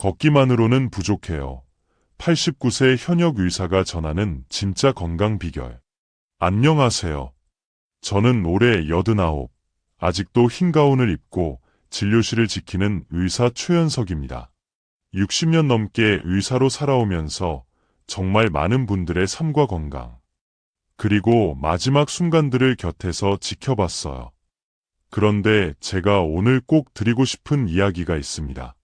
걷기만으로는 부족해요. 89세 현역 의사가 전하는 진짜 건강 비결. 안녕하세요. 저는 올해 89, 아직도 흰 가운을 입고 진료실을 지키는 의사 최연석입니다. 60년 넘게 의사로 살아오면서 정말 많은 분들의 삶과 건강, 그리고 마지막 순간들을 곁에서 지켜봤어요. 그런데 제가 오늘 꼭 드리고 싶은 이야기가 있습니다.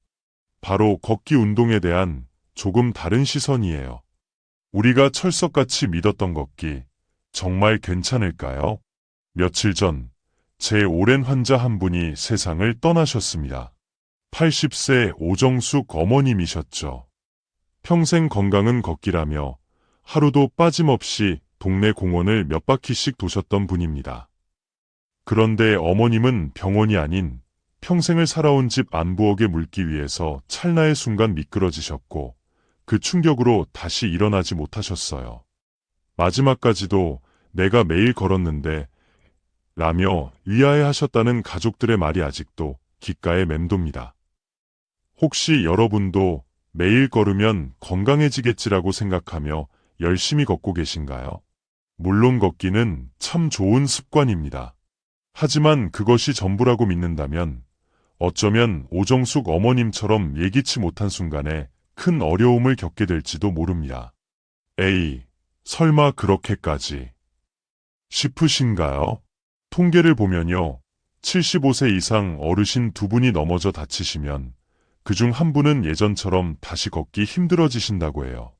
바로 걷기 운동에 대한 조금 다른 시선이에요. 우리가 철석같이 믿었던 걷기, 정말 괜찮을까요? 며칠 전, 제 오랜 환자 한 분이 세상을 떠나셨습니다. 80세 오정숙 어머님이셨죠. 평생 건강은 걷기라며 하루도 빠짐없이 동네 공원을 몇 바퀴씩 도셨던 분입니다. 그런데 어머님은 병원이 아닌 평생을 살아온 집 안부엌에 물기 위해서 찰나의 순간 미끄러지셨고 그 충격으로 다시 일어나지 못하셨어요. 마지막까지도 내가 매일 걸었는데 라며 위아해하셨다는 가족들의 말이 아직도 귓가에 맴돕니다. 혹시 여러분도 매일 걸으면 건강해지겠지라고 생각하며 열심히 걷고 계신가요? 물론 걷기는 참 좋은 습관입니다. 하지만 그것이 전부라고 믿는다면 어쩌면 오정숙 어머님처럼 예기치 못한 순간에 큰 어려움을 겪게 될지도 모릅니다. 에이, 설마 그렇게까지 싶으신가요? 통계를 보면요. 75세 이상 어르신 2분이 넘어져 다치시면 그중 한 분은 예전처럼 다시 걷기 힘들어지신다고 해요.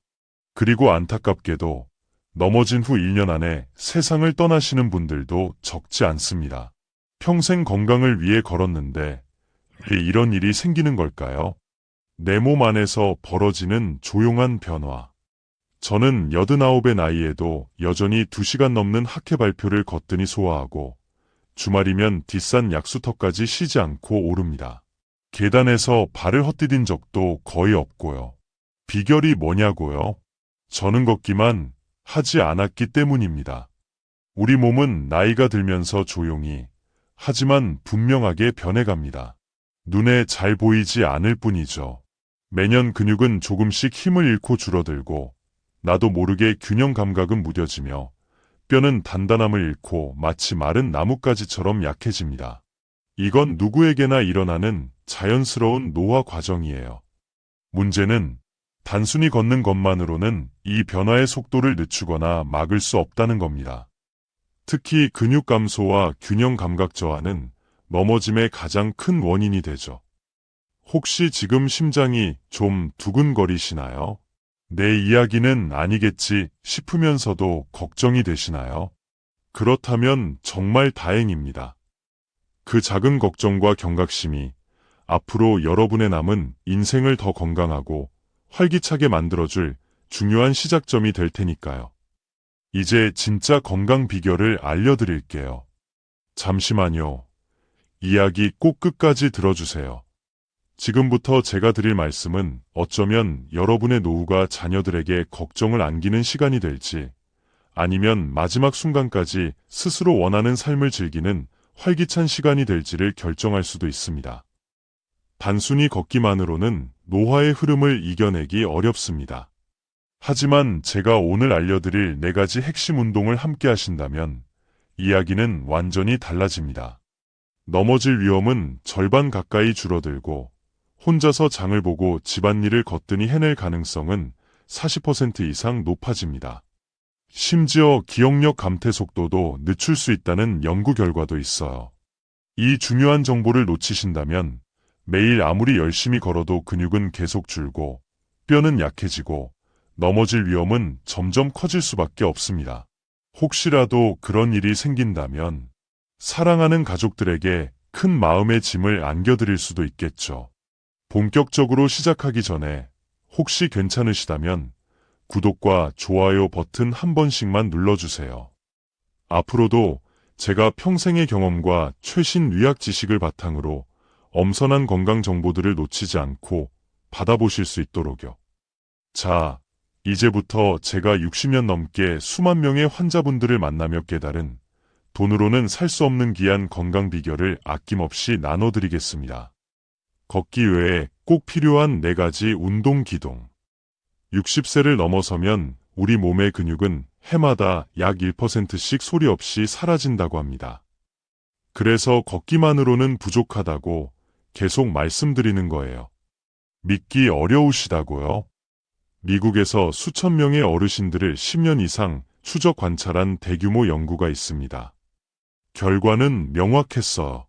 그리고 안타깝게도 넘어진 후 1년 안에 세상을 떠나시는 분들도 적지 않습니다. 평생 건강을 위해 걸었는데 왜 이런 일이 생기는 걸까요? 내 몸 안에서 벌어지는 조용한 변화. 저는 89의 나이에도 여전히 2시간 넘는 학회 발표를 거뜬히 소화하고 주말이면 뒷산 약수터까지 쉬지 않고 오릅니다. 계단에서 발을 헛디딘 적도 거의 없고요. 비결이 뭐냐고요? 저는 걷기만 하지 않았기 때문입니다. 우리 몸은 나이가 들면서 조용히 하지만 분명하게 변해갑니다. 눈에 잘 보이지 않을 뿐이죠. 매년 근육은 조금씩 힘을 잃고 줄어들고 나도 모르게 균형 감각은 무뎌지며 뼈는 단단함을 잃고 마치 마른 나뭇가지처럼 약해집니다. 이건 누구에게나 일어나는 자연스러운 노화 과정이에요. 문제는 단순히 걷는 것만으로는 이 변화의 속도를 늦추거나 막을 수 없다는 겁니다. 특히 근육 감소와 균형 감각 저하는 넘어짐의 가장 큰 원인이 되죠. 혹시 지금 심장이 좀 두근거리시나요? 내 이야기는 아니겠지 싶으면서도 걱정이 되시나요? 그렇다면 정말 다행입니다. 그 작은 걱정과 경각심이 앞으로 여러분의 남은 인생을 더 건강하고 활기차게 만들어줄 중요한 시작점이 될 테니까요. 이제 진짜 건강 비결을 알려드릴게요. 잠시만요. 이야기 꼭 끝까지 들어주세요. 지금부터 제가 드릴 말씀은 어쩌면 여러분의 노후가 자녀들에게 걱정을 안기는 시간이 될지 아니면 마지막 순간까지 스스로 원하는 삶을 즐기는 활기찬 시간이 될지를 결정할 수도 있습니다. 단순히 걷기만으로는 노화의 흐름을 이겨내기 어렵습니다. 하지만 제가 오늘 알려드릴 4가지 핵심 운동을 함께 하신다면 이야기는 완전히 달라집니다. 넘어질 위험은 절반 가까이 줄어들고 혼자서 장을 보고 집안일을 거뜬히 해낼 가능성은 40% 이상 높아집니다. 심지어 기억력 감퇴 속도도 늦출 수 있다는 연구 결과도 있어요. 이 중요한 정보를 놓치신다면 매일 아무리 열심히 걸어도 근육은 계속 줄고 뼈는 약해지고 넘어질 위험은 점점 커질 수밖에 없습니다. 혹시라도 그런 일이 생긴다면 사랑하는 가족들에게 큰 마음의 짐을 안겨드릴 수도 있겠죠. 본격적으로 시작하기 전에 혹시 괜찮으시다면 구독과 좋아요 버튼 한 번씩만 눌러주세요. 앞으로도 제가 평생의 경험과 최신 의학 지식을 바탕으로 엄선한 건강 정보들을 놓치지 않고 받아보실 수 있도록요. 자, 이제부터 제가 60년 넘게 수만 명의 환자분들을 만나며 깨달은 돈으로는 살 수 없는 귀한 건강 비결을 아낌없이 나눠드리겠습니다. 걷기 외에 꼭 꼭 필요한 4가지 운동 기둥. 60세를 넘어서면 우리 몸의 근육은 해마다 약 1%씩 소리 없이 사라진다고 합니다. 그래서 걷기만으로는 부족하다고 계속 말씀드리는 거예요. 믿기 어려우시다고요? 미국에서 수천 명의 어르신들을 10년 이상 추적 관찰한 대규모 연구가 있습니다. 결과는 명확했어요.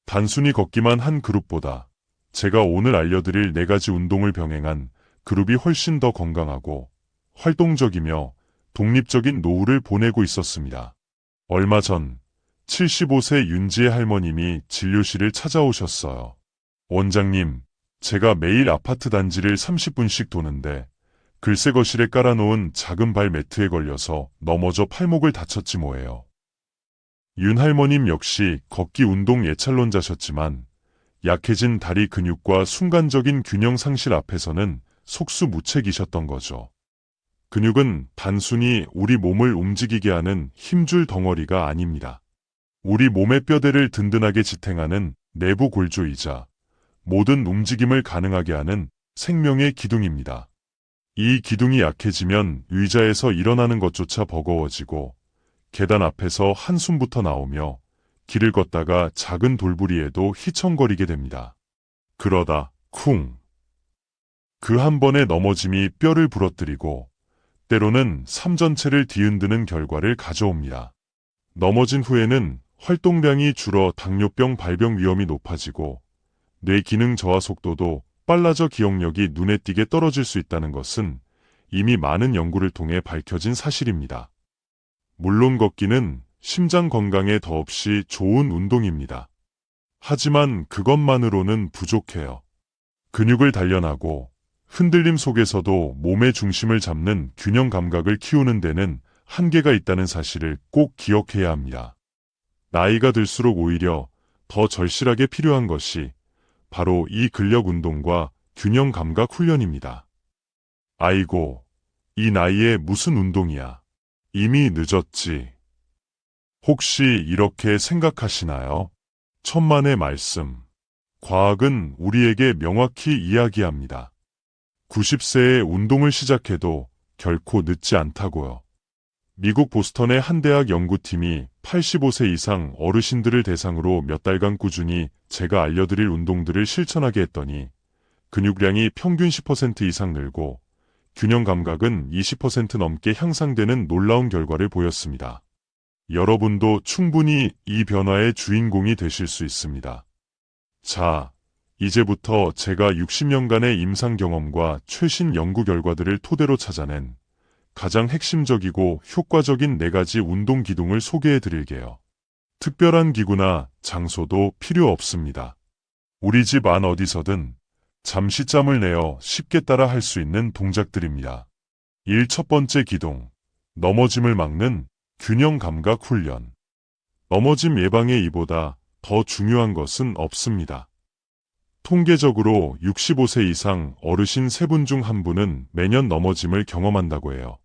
단순히 걷기만 한 그룹보다 제가 오늘 알려드릴 4가지 운동을 병행한 그룹이 훨씬 더 건강하고 활동적이며 독립적인 노후를 보내고 있었습니다. 얼마 전 75세 윤지혜 할머님이 진료실을 찾아오셨어요. 원장님, 제가 매일 아파트 단지를 30분씩 도는데 글쎄 거실에 깔아놓은 작은 발 매트에 걸려서 넘어져 팔목을 다쳤지 뭐예요. 윤 할머님 역시 걷기 운동 예찰론자셨지만 약해진 다리 근육과 순간적인 균형 상실 앞에서는 속수무책이셨던 거죠. 근육은 단순히 우리 몸을 움직이게 하는 힘줄 덩어리가 아닙니다. 우리 몸의 뼈대를 든든하게 지탱하는 내부 골조이자 모든 움직임을 가능하게 하는 생명의 기둥입니다. 이 기둥이 약해지면 의자에서 일어나는 것조차 버거워지고 계단 앞에서 한숨부터 나오며 길을 걷다가 작은 돌부리에도 휘청거리게 됩니다. 그러다 쿵! 그 한 번의 넘어짐이 뼈를 부러뜨리고 때로는 삶 전체를 뒤흔드는 결과를 가져옵니다. 넘어진 후에는 활동량이 줄어 당뇨병 발병 위험이 높아지고 뇌 기능 저하 속도도 빨라져 기억력이 눈에 띄게 떨어질 수 있다는 것은 이미 많은 연구를 통해 밝혀진 사실입니다. 물론 걷기는 심장 건강에 더없이 좋은 운동입니다. 하지만 그것만으로는 부족해요. 근육을 단련하고 흔들림 속에서도 몸의 중심을 잡는 균형 감각을 키우는 데는 한계가 있다는 사실을 꼭 기억해야 합니다. 나이가 들수록 오히려 더 절실하게 필요한 것이 바로 이 근력 운동과 균형 감각 훈련입니다. 아이고, 이 나이에 무슨 운동이야. 이미 늦었지. 혹시 이렇게 생각하시나요? 천만의 말씀. 과학은 우리에게 명확히 이야기합니다. 90세에 운동을 시작해도 결코 늦지 않다고요. 미국 보스턴의 한 대학 연구팀이 85세 이상 어르신들을 대상으로 몇 달간 꾸준히 제가 알려드릴 운동들을 실천하게 했더니 근육량이 평균 10% 이상 늘고 균형 감각은 20% 넘게 향상되는 놀라운 결과를 보였습니다. 여러분도 충분히 이 변화의 주인공이 되실 수 있습니다. 자, 이제부터 제가 60년간의 임상 경험과 최신 연구 결과들을 토대로 찾아낸 가장 핵심적이고 효과적인 4가지 운동 기둥을 소개해 드릴게요. 특별한 기구나 장소도 필요 없습니다. 우리 집 안 어디서든 잠시 짬을 내어 쉽게 따라 할 수 있는 동작들입니다. 첫 번째 기둥, 넘어짐을 막는 균형 감각 훈련. 넘어짐 예방에 이보다 더 중요한 것은 없습니다. 통계적으로 65세 이상 어르신 3분 중 1분은 매년 넘어짐을 경험한다고 해요.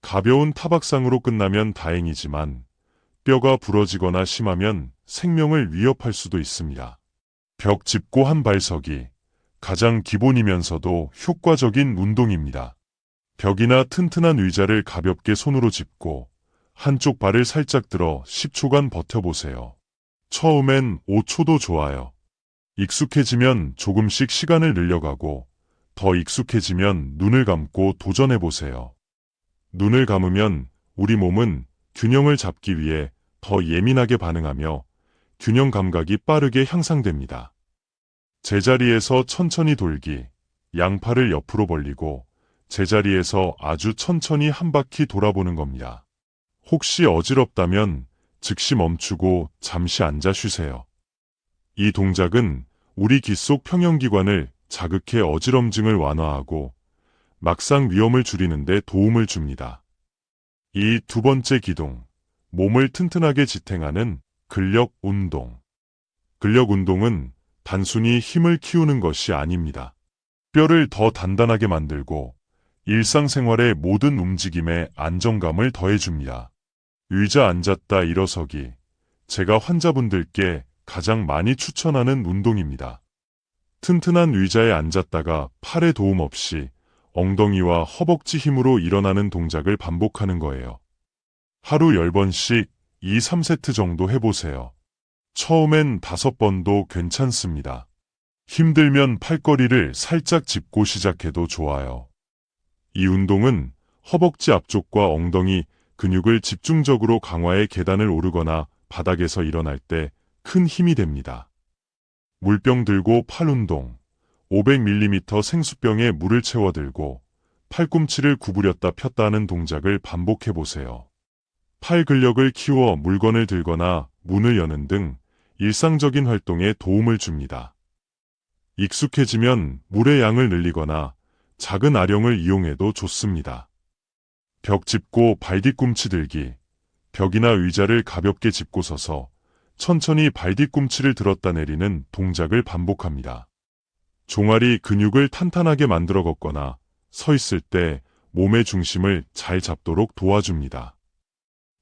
가벼운 타박상으로 끝나면 다행이지만 뼈가 부러지거나 심하면 생명을 위협할 수도 있습니다. 벽 짚고 한 발서기, 가장 기본이면서도 효과적인 운동입니다. 벽이나 튼튼한 의자를 가볍게 손으로 짚고 한쪽 발을 살짝 들어 10초간 버텨보세요. 처음엔 5초도 좋아요. 익숙해지면 조금씩 시간을 늘려가고 더 익숙해지면 눈을 감고 도전해보세요. 눈을 감으면 우리 몸은 균형을 잡기 위해 더 예민하게 반응하며 균형 감각이 빠르게 향상됩니다. 제자리에서 천천히 돌기, 양팔을 옆으로 벌리고 제자리에서 아주 천천히 한 바퀴 돌아보는 겁니다. 혹시 어지럽다면 즉시 멈추고 잠시 앉아 쉬세요. 이 동작은 우리 귀 속 평형기관을 자극해 어지럼증을 완화하고 막상 위험을 줄이는 데 도움을 줍니다. 이 두 번째 기둥, 몸을 튼튼하게 지탱하는 근력 운동. 근력 운동은 단순히 힘을 키우는 것이 아닙니다. 뼈를 더 단단하게 만들고 일상생활의 모든 움직임에 안정감을 더해줍니다. 의자 앉았다 일어서기, 제가 환자분들께 가장 많이 추천하는 운동입니다. 튼튼한 의자에 앉았다가 팔에 도움 없이 엉덩이와 허벅지 힘으로 일어나는 동작을 반복하는 거예요. 하루 10번씩 2, 3세트 정도 해보세요. 처음엔 5번도 괜찮습니다. 힘들면 팔걸이를 살짝 짚고 시작해도 좋아요. 이 운동은 허벅지 앞쪽과 엉덩이 근육을 집중적으로 강화해 계단을 오르거나 바닥에서 일어날 때 큰 힘이 됩니다. 물병 들고 팔 운동. 500ml 생수병에 물을 채워 들고 팔꿈치를 구부렸다 폈다 하는 동작을 반복해 보세요. 팔 근력을 키워 물건을 들거나 문을 여는 등 일상적인 활동에 도움을 줍니다. 익숙해지면 물의 양을 늘리거나 작은 아령을 이용해도 좋습니다. 벽 짚고 발 뒤꿈치 들기. 벽이나 의자를 가볍게 짚고 서서 천천히 발 뒤꿈치를 들었다 내리는 동작을 반복합니다. 종아리 근육을 탄탄하게 만들어 걷거나 서 있을 때 몸의 중심을 잘 잡도록 도와줍니다.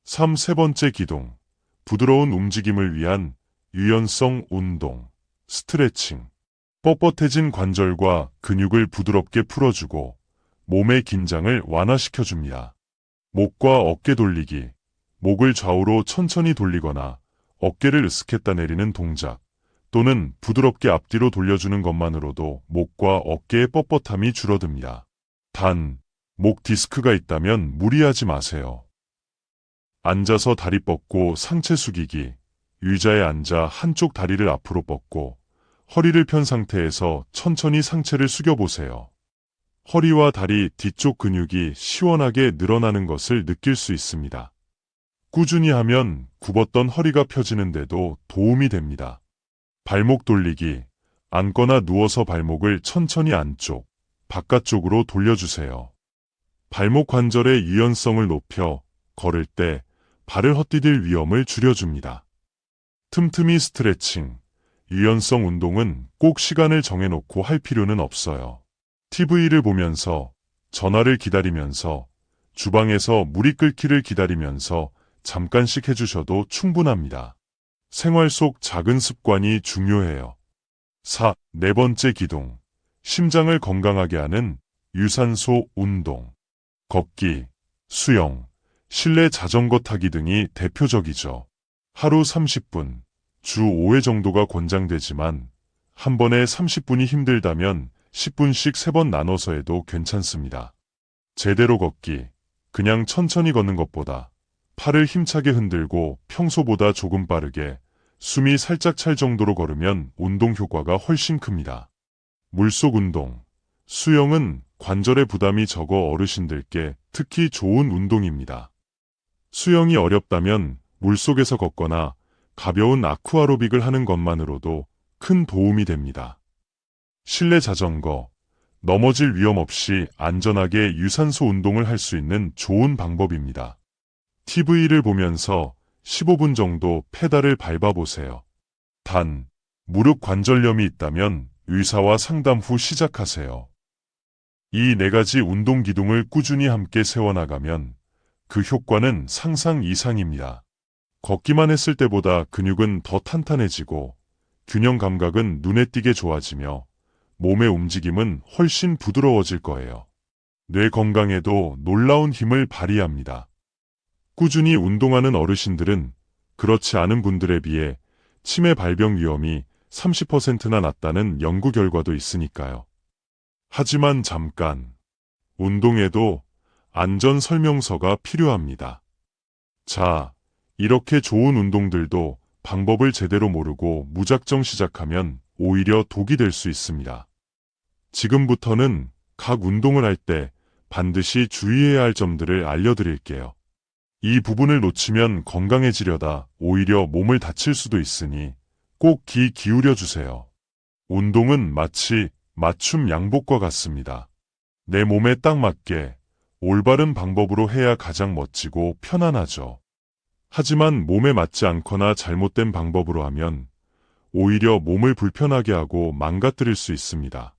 3. 세 번째 기동. 부드러운 움직임을 위한 유연성 운동. 스트레칭. 뻣뻣해진 관절과 근육을 부드럽게 풀어주고 몸의 긴장을 완화시켜줍니다. 목과 어깨 돌리기. 목을 좌우로 천천히 돌리거나 어깨를 으쓱했다 내리는 동작 또는 부드럽게 앞뒤로 돌려주는 것만으로도 목과 어깨의 뻣뻣함이 줄어듭니다. 단, 목 디스크가 있다면 무리하지 마세요. 앉아서 다리 뻗고 상체 숙이기. 의자에 앉아 한쪽 다리를 앞으로 뻗고 허리를 편 상태에서 천천히 상체를 숙여보세요. 허리와 다리 뒤쪽 근육이 시원하게 늘어나는 것을 느낄 수 있습니다. 꾸준히 하면 굽었던 허리가 펴지는데도 도움이 됩니다. 발목 돌리기. 앉거나 누워서 발목을 천천히 안쪽, 바깥쪽으로 돌려주세요. 발목 관절의 유연성을 높여 걸을 때 발을 헛디딜 위험을 줄여줍니다. 틈틈이 스트레칭. 유연성 운동은 꼭 시간을 정해놓고 할 필요는 없어요. TV를 보면서, 전화를 기다리면서, 주방에서 물이 끓기를 기다리면서 잠깐씩 해주셔도 충분합니다. 생활 속 작은 습관이 중요해요. 4. 네 번째 기동. 심장을 건강하게 하는 유산소 운동. 걷기, 수영, 실내 자전거 타기 등이 대표적이죠. 하루 30분, 주 5회 정도가 권장되지만 한 번에 30분이 힘들다면 10분씩 3번 나눠서 해도 괜찮습니다. 제대로 걷기. 그냥 천천히 걷는 것보다 팔을 힘차게 흔들고 평소보다 조금 빠르게 숨이 살짝 찰 정도로 걸으면 운동 효과가 훨씬 큽니다. 물속 운동. 수영은 관절의 부담이 적어 어르신들께 특히 좋은 운동입니다. 수영이 어렵다면 물속에서 걷거나 가벼운 아쿠아로빅을 하는 것만으로도 큰 도움이 됩니다. 실내 자전거. 넘어질 위험 없이 안전하게 유산소 운동을 할 수 있는 좋은 방법입니다. TV를 보면서 15분 정도 페달을 밟아보세요. 단, 무릎 관절염이 있다면 의사와 상담 후 시작하세요. 이 4가지 운동 기둥을 꾸준히 함께 세워나가면 그 효과는 상상 이상입니다. 걷기만 했을 때보다 근육은 더 탄탄해지고 균형 감각은 눈에 띄게 좋아지며 몸의 움직임은 훨씬 부드러워질 거예요. 뇌 건강에도 놀라운 힘을 발휘합니다. 꾸준히 운동하는 어르신들은 그렇지 않은 분들에 비해 치매 발병 위험이 30%나 낮다는 연구 결과도 있으니까요. 하지만 잠깐, 운동에도 안전 설명서가 필요합니다. 자, 이렇게 좋은 운동들도 방법을 제대로 모르고 무작정 시작하면 오히려 독이 될 수 있습니다. 지금부터는 각 운동을 할 때 반드시 주의해야 할 점들을 알려드릴게요. 이 부분을 놓치면 건강해지려다 오히려 몸을 다칠 수도 있으니 꼭 귀 기울여 주세요. 운동은 마치 맞춤 양복과 같습니다. 내 몸에 딱 맞게 올바른 방법으로 해야 가장 멋지고 편안하죠. 하지만 몸에 맞지 않거나 잘못된 방법으로 하면 오히려 몸을 불편하게 하고 망가뜨릴 수 있습니다.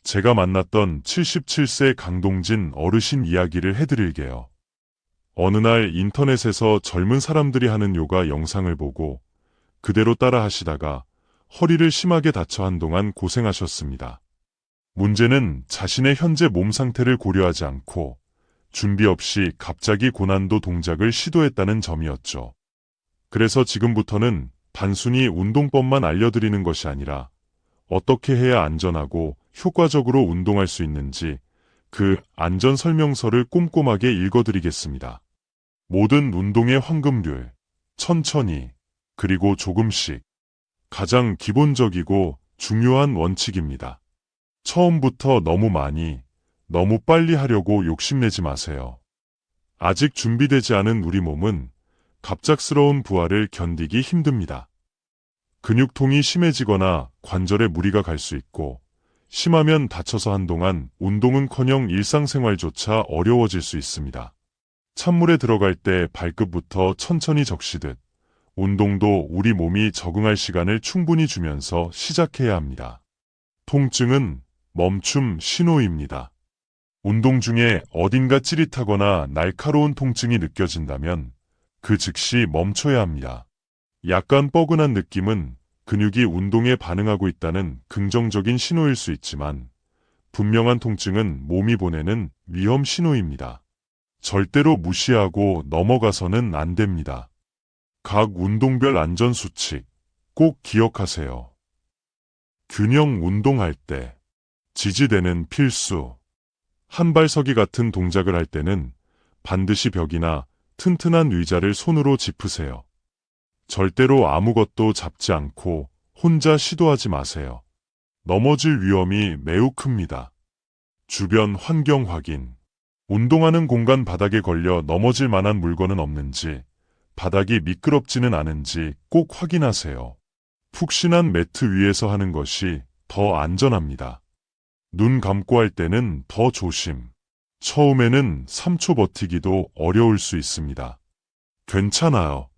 제가 만났던 77세 강동진 어르신 이야기를 해드릴게요. 어느 날 인터넷에서 젊은 사람들이 하는 요가 영상을 보고 그대로 따라 하시다가 허리를 심하게 다쳐 한동안 고생하셨습니다. 문제는 자신의 현재 몸 상태를 고려하지 않고 준비 없이 갑자기 고난도 동작을 시도했다는 점이었죠. 그래서 지금부터는 단순히 운동법만 알려드리는 것이 아니라 어떻게 해야 안전하고 효과적으로 운동할 수 있는지 그 안전 설명서를 꼼꼼하게 읽어드리겠습니다. 모든 운동의 황금률, 천천히, 그리고 조금씩. 가장 기본적이고 중요한 원칙입니다. 처음부터 너무 많이, 너무 빨리 하려고 욕심내지 마세요. 아직 준비되지 않은 우리 몸은 갑작스러운 부하를 견디기 힘듭니다. 근육통이 심해지거나 관절에 무리가 갈 수 있고, 심하면 다쳐서 한동안 운동은커녕 일상생활조차 어려워질 수 있습니다. 찬물에 들어갈 때 발끝부터 천천히 적시듯 운동도 우리 몸이 적응할 시간을 충분히 주면서 시작해야 합니다. 통증은 멈춤 신호입니다. 운동 중에 어딘가 찌릿하거나 날카로운 통증이 느껴진다면 그 즉시 멈춰야 합니다. 약간 뻐근한 느낌은 근육이 운동에 반응하고 있다는 긍정적인 신호일 수 있지만 분명한 통증은 몸이 보내는 위험 신호입니다. 절대로 무시하고 넘어가서는 안 됩니다. 각 운동별 안전수칙 꼭 기억하세요. 균형 운동할 때 지지대는 필수. 한발서기 같은 동작을 할 때는 반드시 벽이나 튼튼한 의자를 손으로 짚으세요. 절대로 아무것도 잡지 않고 혼자 시도하지 마세요. 넘어질 위험이 매우 큽니다. 주변 환경 확인. 운동하는 공간 바닥에 걸려 넘어질 만한 물건은 없는지, 바닥이 미끄럽지는 않은지 꼭 확인하세요. 푹신한 매트 위에서 하는 것이 더 안전합니다. 눈 감고 할 때는 더 조심. 처음에는 3초 버티기도 어려울 수 있습니다. 괜찮아요.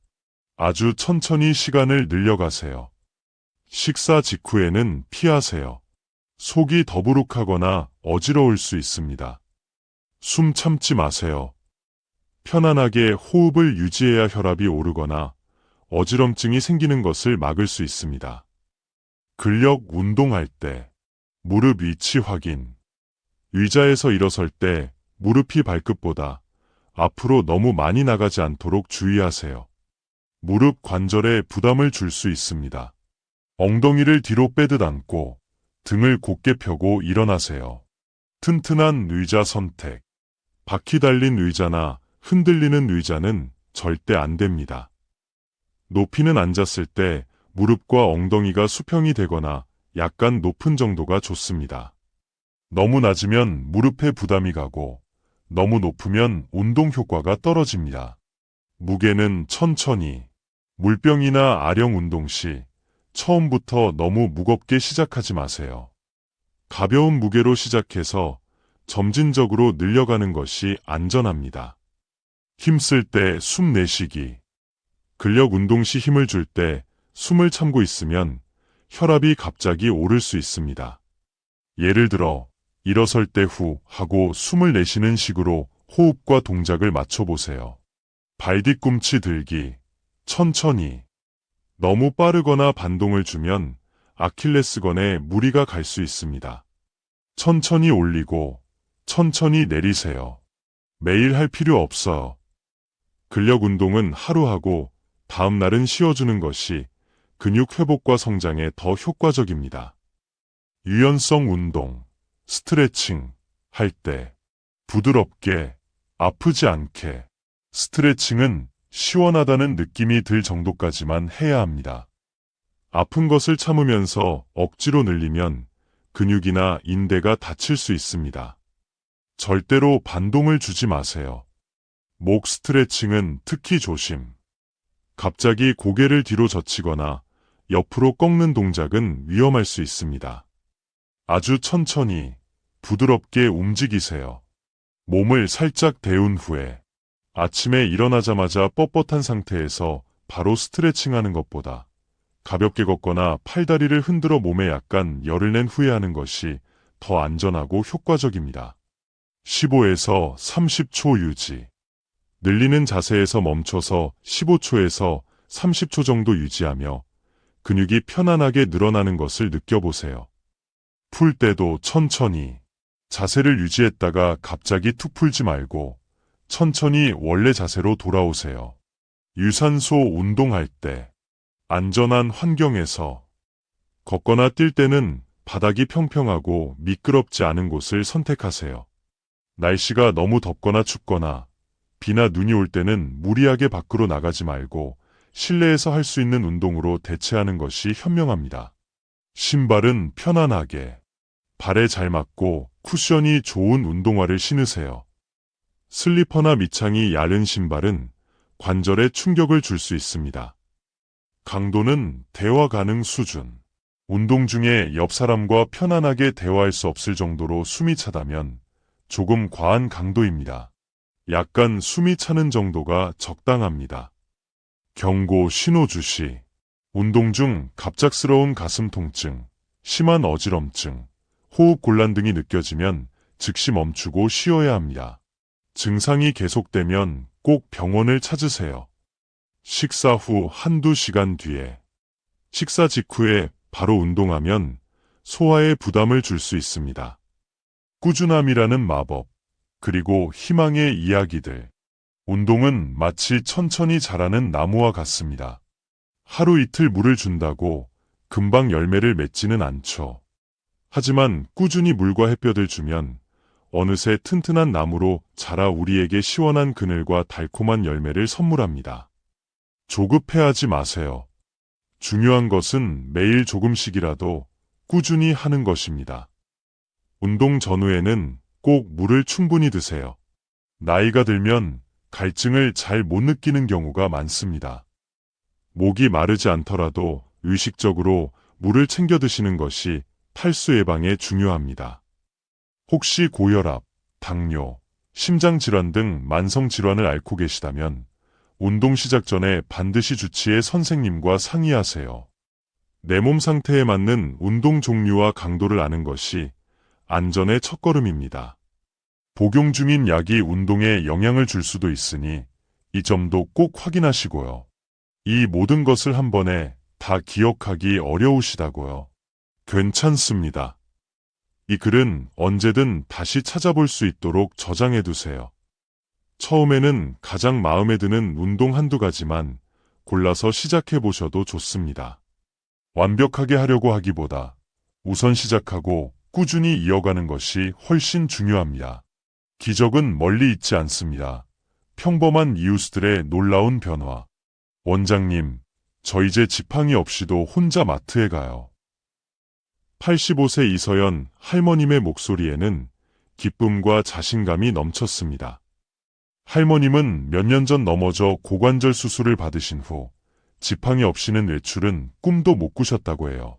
아주 천천히 시간을 늘려가세요. 식사 직후에는 피하세요. 속이 더부룩하거나 어지러울 수 있습니다. 숨 참지 마세요. 편안하게 호흡을 유지해야 혈압이 오르거나 어지럼증이 생기는 것을 막을 수 있습니다. 근력 운동할 때 무릎 위치 확인. 의자에서 일어설 때 무릎이 발끝보다 앞으로 너무 많이 나가지 않도록 주의하세요. 무릎 관절에 부담을 줄 수 있습니다. 엉덩이를 뒤로 빼듯 안고 등을 곧게 펴고 일어나세요. 튼튼한 의자 선택. 바퀴 달린 의자나 흔들리는 의자는 절대 안 됩니다. 높이는 앉았을 때 무릎과 엉덩이가 수평이 되거나 약간 높은 정도가 좋습니다. 너무 낮으면 무릎에 부담이 가고 너무 높으면 운동 효과가 떨어집니다. 무게는 천천히. 물병이나 아령 운동 시 처음부터 너무 무겁게 시작하지 마세요. 가벼운 무게로 시작해서 점진적으로 늘려가는 것이 안전합니다. 힘쓸 때 숨 내쉬기. 근력 운동 시 힘을 줄 때 숨을 참고 있으면 혈압이 갑자기 오를 수 있습니다. 예를 들어 일어설 때 후 하고 숨을 내쉬는 식으로 호흡과 동작을 맞춰보세요. 발 뒤꿈치 들기. 천천히. 너무 빠르거나 반동을 주면 아킬레스건에 무리가 갈 수 있습니다. 천천히 올리고 천천히 내리세요. 매일 할 필요 없어요. 근력 운동은 하루 하고 다음 날은 쉬어주는 것이 근육 회복과 성장에 더 효과적입니다. 유연성 운동, 스트레칭 할 때 부드럽게, 아프지 않게. 스트레칭은 시원하다는 느낌이 들 정도까지만 해야 합니다. 아픈 것을 참으면서 억지로 늘리면 근육이나 인대가 다칠 수 있습니다. 절대로 반동을 주지 마세요. 목 스트레칭은 특히 조심. 갑자기 고개를 뒤로 젖히거나 옆으로 꺾는 동작은 위험할 수 있습니다. 아주 천천히, 부드럽게 움직이세요. 몸을 살짝 데운 후에 아침에 일어나자마자 뻣뻣한 상태에서 바로 스트레칭하는 것보다 가볍게 걷거나 팔다리를 흔들어 몸에 약간 열을 낸 후에 하는 것이 더 안전하고 효과적입니다. 15에서 30초 유지. 늘리는 자세에서 멈춰서 15초에서 30초 정도 유지하며 근육이 편안하게 늘어나는 것을 느껴보세요. 풀 때도 천천히 자세를 유지했다가 갑자기 툭 풀지 말고 천천히 원래 자세로 돌아오세요. 유산소 운동할 때 안전한 환경에서 걷거나 뛸 때는 바닥이 평평하고 미끄럽지 않은 곳을 선택하세요. 날씨가 너무 덥거나 춥거나 비나 눈이 올 때는 무리하게 밖으로 나가지 말고 실내에서 할 수 있는 운동으로 대체하는 것이 현명합니다. 신발은 편안하게, 발에 잘 맞고 쿠션이 좋은 운동화를 신으세요. 슬리퍼나 밑창이 얇은 신발은 관절에 충격을 줄 수 있습니다. 강도는 대화 가능 수준. 운동 중에 옆 사람과 편안하게 대화할 수 없을 정도로 숨이 차다면 조금 과한 강도입니다. 약간 숨이 차는 정도가 적당합니다. 경고 신호 주시. 운동 중 갑작스러운 가슴 통증, 심한 어지럼증, 호흡 곤란 등이 느껴지면 즉시 멈추고 쉬어야 합니다. 증상이 계속되면 꼭 병원을 찾으세요. 식사 후 한두 시간 뒤에, 식사 직후에 바로 운동하면 소화에 부담을 줄 수 있습니다. 꾸준함이라는 마법, 그리고 희망의 이야기들. 운동은 마치 천천히 자라는 나무와 같습니다. 하루 이틀 물을 준다고 금방 열매를 맺지는 않죠. 하지만 꾸준히 물과 햇볕을 주면 어느새 튼튼한 나무로 자라 우리에게 시원한 그늘과 달콤한 열매를 선물합니다. 조급해하지 마세요. 중요한 것은 매일 조금씩이라도 꾸준히 하는 것입니다. 운동 전후에는 꼭 물을 충분히 드세요. 나이가 들면 갈증을 잘 못 느끼는 경우가 많습니다. 목이 마르지 않더라도 의식적으로 물을 챙겨 드시는 것이 탈수 예방에 중요합니다. 혹시 고혈압, 당뇨, 심장질환 등 만성질환을 앓고 계시다면 운동 시작 전에 반드시 주치의 선생님과 상의하세요. 내 몸 상태에 맞는 운동 종류와 강도를 아는 것이 안전의 첫걸음입니다. 복용 중인 약이 운동에 영향을 줄 수도 있으니 이 점도 꼭 확인하시고요. 이 모든 것을 한 번에 다 기억하기 어려우시다고요. 괜찮습니다. 이 글은 언제든 다시 찾아볼 수 있도록 저장해두세요. 처음에는 가장 마음에 드는 운동 한두 가지만 골라서 시작해보셔도 좋습니다. 완벽하게 하려고 하기보다 우선 시작하고 꾸준히 이어가는 것이 훨씬 중요합니다. 기적은 멀리 있지 않습니다. 평범한 이웃들의 놀라운 변화. 원장님, 저 이제 지팡이 없이도 혼자 마트에 가요. 85세 이서연 할머님의 목소리에는 기쁨과 자신감이 넘쳤습니다. 할머님은 몇 년 전 넘어져 고관절 수술을 받으신 후 지팡이 없이는 외출은 꿈도 못 꾸셨다고 해요.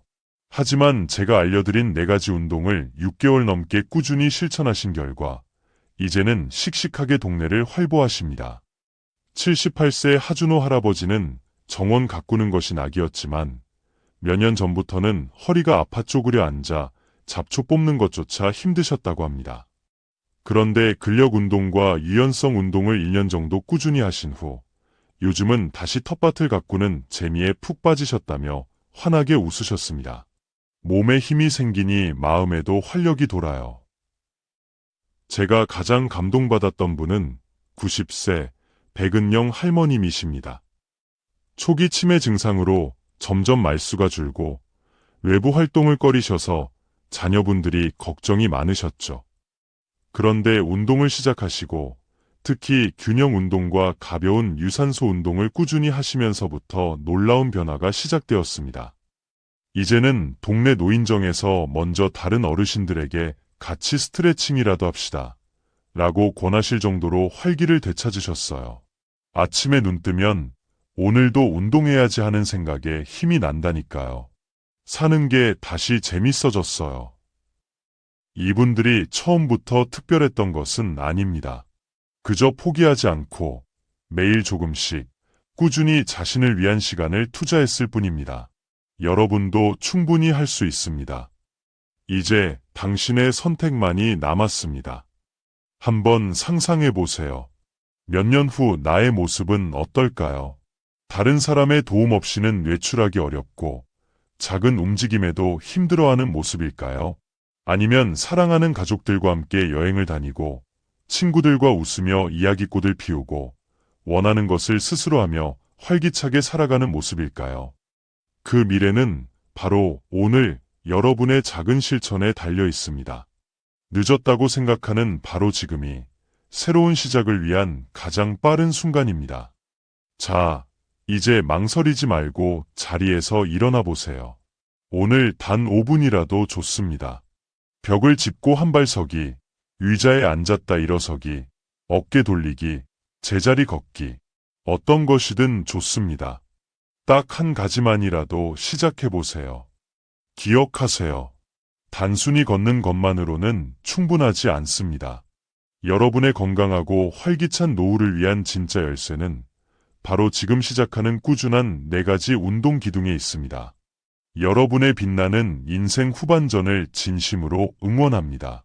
하지만 제가 알려드린 4가지 운동을 6개월 넘게 꾸준히 실천하신 결과 이제는 씩씩하게 동네를 활보하십니다. 78세 하준호 할아버지는 정원 가꾸는 것이 낙이었지만 몇 년 전부터는 허리가 아파 쪼그려 앉아 잡초 뽑는 것조차 힘드셨다고 합니다. 그런데 근력 운동과 유연성 운동을 1년 정도 꾸준히 하신 후 요즘은 다시 텃밭을 가꾸는 재미에 푹 빠지셨다며 환하게 웃으셨습니다. 몸에 힘이 생기니 마음에도 활력이 돌아요. 제가 가장 감동받았던 분은 90세 백은영 할머님이십니다. 초기 치매 증상으로 점점 말수가 줄고 외부 활동을 꺼리셔서 자녀분들이 걱정이 많으셨죠. 그런데 운동을 시작하시고 특히 균형 운동과 가벼운 유산소 운동을 꾸준히 하시면서부터 놀라운 변화가 시작되었습니다. 이제는 동네 노인정에서 먼저 다른 어르신들에게 같이 스트레칭이라도 합시다 라고 권하실 정도로 활기를 되찾으셨어요. 아침에 눈 뜨면 오늘도 운동해야지 하는 생각에 힘이 난다니까요. 사는 게 다시 재밌어졌어요. 이분들이 처음부터 특별했던 것은 아닙니다. 그저 포기하지 않고 매일 조금씩 꾸준히 자신을 위한 시간을 투자했을 뿐입니다. 여러분도 충분히 할 수 있습니다. 이제 당신의 선택만이 남았습니다. 한번 상상해 보세요. 몇 년 후 나의 모습은 어떨까요? 다른 사람의 도움 없이는 외출하기 어렵고 작은 움직임에도 힘들어하는 모습일까요? 아니면 사랑하는 가족들과 함께 여행을 다니고 친구들과 웃으며 이야기꽃을 피우고 원하는 것을 스스로 하며 활기차게 살아가는 모습일까요? 그 미래는 바로 오늘 여러분의 작은 실천에 달려 있습니다. 늦었다고 생각하는 바로 지금이 새로운 시작을 위한 가장 빠른 순간입니다. 자, 이제 망설이지 말고 자리에서 일어나 보세요. 오늘 단 5분이라도 좋습니다. 벽을 짚고 한 발 서기, 의자에 앉았다 일어서기, 어깨 돌리기, 제자리 걷기, 어떤 것이든 좋습니다. 딱 한 가지만이라도 시작해 보세요. 기억하세요. 단순히 걷는 것만으로는 충분하지 않습니다. 여러분의 건강하고 활기찬 노후를 위한 진짜 열쇠는 바로 지금 시작하는 꾸준한 4가지 운동 기둥에 있습니다. 여러분의 빛나는 인생 후반전을 진심으로 응원합니다.